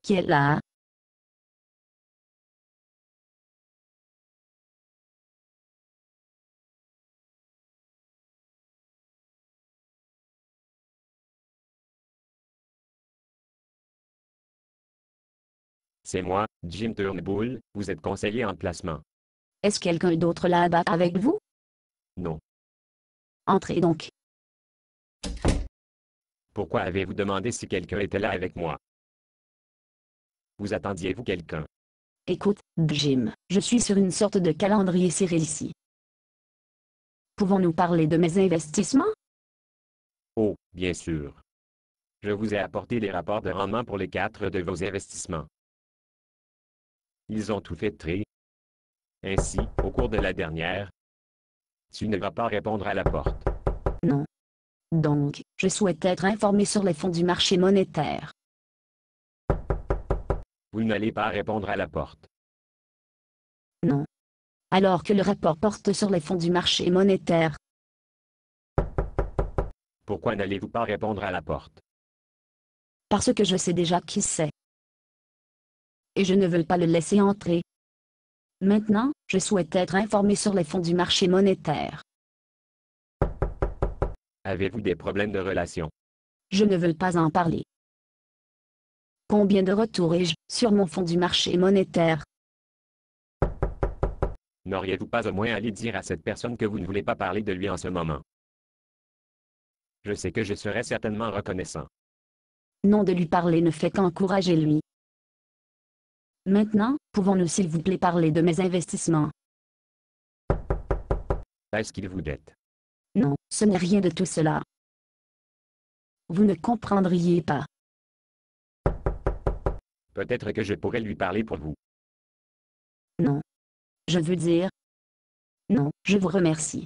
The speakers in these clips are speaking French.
qui est là. C'est moi, Jim Turnbull, vous êtes conseiller en placement. Est-ce quelqu'un d'autre là-bas avec vous? Non. Entrez donc. Pourquoi avez-vous demandé si quelqu'un était là avec moi? Vous attendiez-vous quelqu'un? Écoute, Jim, je suis sur une sorte de calendrier serré ici. Pouvons-nous parler de mes investissements? Oh, bien sûr. Je vous ai apporté les rapports de rendement pour les 4 de vos investissements. Ils ont tout fait très. Ainsi, au cours de la dernière, tu ne vas pas répondre à la porte. Non. Donc, je souhaite être informé sur les fonds du marché monétaire. Vous n'allez pas répondre à la porte. Non. Alors que le rapport porte sur les fonds du marché monétaire. Pourquoi n'allez-vous pas répondre à la porte? Parce que je sais déjà qui c'est. Et je ne veux pas le laisser entrer. Maintenant, je souhaite être informé sur les fonds du marché monétaire. Avez-vous des problèmes de relation? Je ne veux pas en parler. Combien de retours ai-je sur mon fonds du marché monétaire? N'auriez-vous pas au moins aller dire à cette personne que vous ne voulez pas parler de lui en ce moment? Je sais que je serai certainement reconnaissant. Non, de lui parler ne fait qu'encourager lui. Maintenant, pouvons-nous s'il vous plaît parler de mes investissements? Est-ce qu'il vous dette? Non, ce n'est rien de tout cela. Vous ne comprendriez pas. Peut-être que je pourrais lui parler pour vous. Non. Je veux dire. Non, je vous remercie.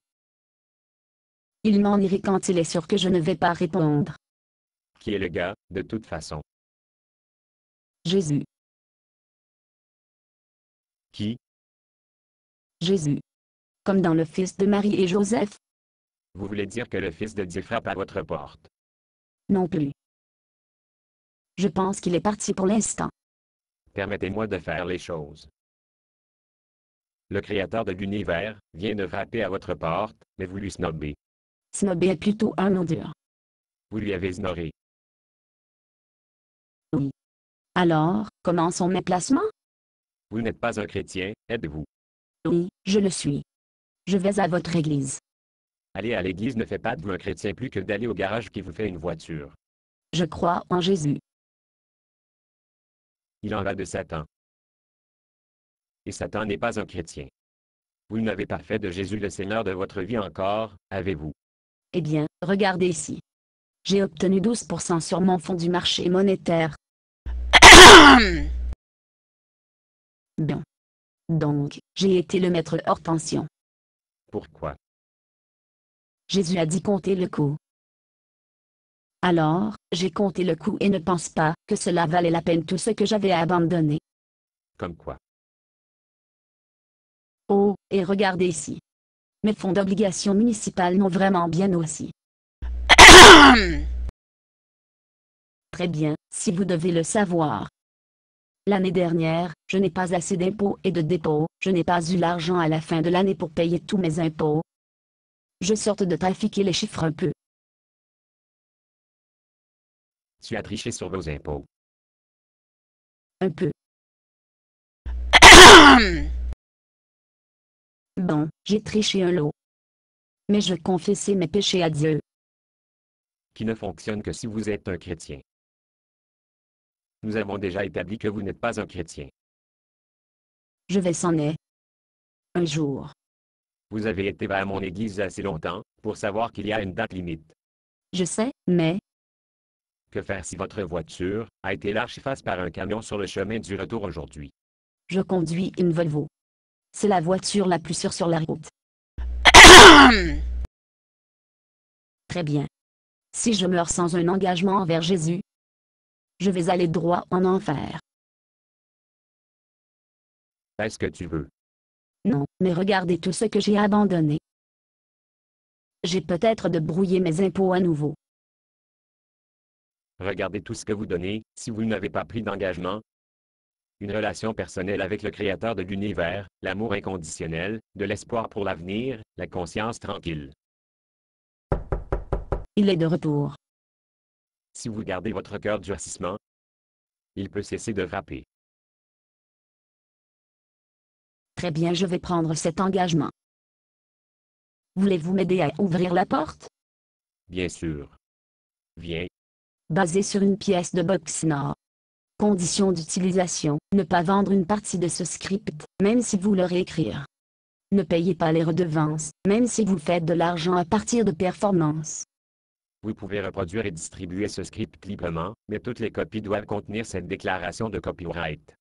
Il m'en irait quand il est sûr que je ne vais pas répondre. Qui est le gars, de toute façon? Jésus. Qui? Jésus. Comme dans le fils de Marie et Joseph? Vous voulez dire que le fils de Dieu frappe à votre porte? Non plus. Je pense qu'il est parti pour l'instant. Permettez-moi de faire les choses. Le Créateur de l'univers vient de frapper à votre porte, mais vous lui snobez. Snobé est plutôt un nom dur. Vous lui avez ignoré. Oui. Alors, commençons mes placements? Vous n'êtes pas un chrétien, êtes-vous? Oui, je le suis. Je vais à votre église. Aller à l'église ne fait pas de vous un chrétien plus que d'aller au garage qui vous fait une voiture. Je crois en Jésus. Il en va de Satan. Et Satan n'est pas un chrétien. Vous n'avez pas fait de Jésus le Seigneur de votre vie encore, avez-vous? Eh bien, regardez ici. J'ai obtenu 12% sur mon fonds du marché monétaire. Bien. Donc, j'ai été le maître hors tension. Pourquoi? Jésus a dit compter le coût. Alors, j'ai compté le coût et ne pense pas que cela valait la peine tout ce que j'avais à abandonner. Comme quoi? Oh, et regardez ici. Mes fonds d'obligation municipale n'ont vraiment bien aussi. Très bien, si vous devez le savoir. L'année dernière, je n'ai pas assez d'impôts et de dépôts, je n'ai pas eu l'argent à la fin de l'année pour payer tous mes impôts. Je sorte de trafiquer les chiffres un peu. Tu as triché sur vos impôts. Un peu. Bon, j'ai triché un lot. Mais je confessais mes péchés à Dieu. Qui ne fonctionne que si vous êtes un chrétien. Nous avons déjà établi que vous n'êtes pas un chrétien. Je vais s'en est. Un jour. Vous avez été à mon église assez longtemps pour savoir qu'il y a une date limite. Je sais, mais, Que faire si votre voiture a été lâchée face par un camion sur le chemin du retour aujourd'hui? je conduis une Volvo. C'est la voiture la plus sûre sur la route. Très bien. Si je meurs sans un engagement envers Jésus, je vais aller droit en enfer. Est-ce que tu veux? Non, mais regardez tout ce que j'ai abandonné. J'ai peut-être de brouiller mes impôts à nouveau. Regardez tout ce que vous donnez, si vous n'avez pas pris d'engagement, une relation personnelle avec le Créateur de l'univers, l'amour inconditionnel, de l'espoir pour l'avenir, la conscience tranquille. Il est de retour. Si vous gardez votre cœur durcissement, il peut cesser de frapper. Très bien, je vais prendre cet engagement. Voulez-vous m'aider à ouvrir la porte? Bien sûr. Viens. Basé sur une pièce de boxe nord. Conditions d'utilisation, ne pas vendre une partie de ce script, même si vous le réécrire. Ne payez pas les redevances, même si vous faites de l'argent à partir de performances. Vous pouvez reproduire et distribuer ce script librement, mais toutes les copies doivent contenir cette déclaration de copyright.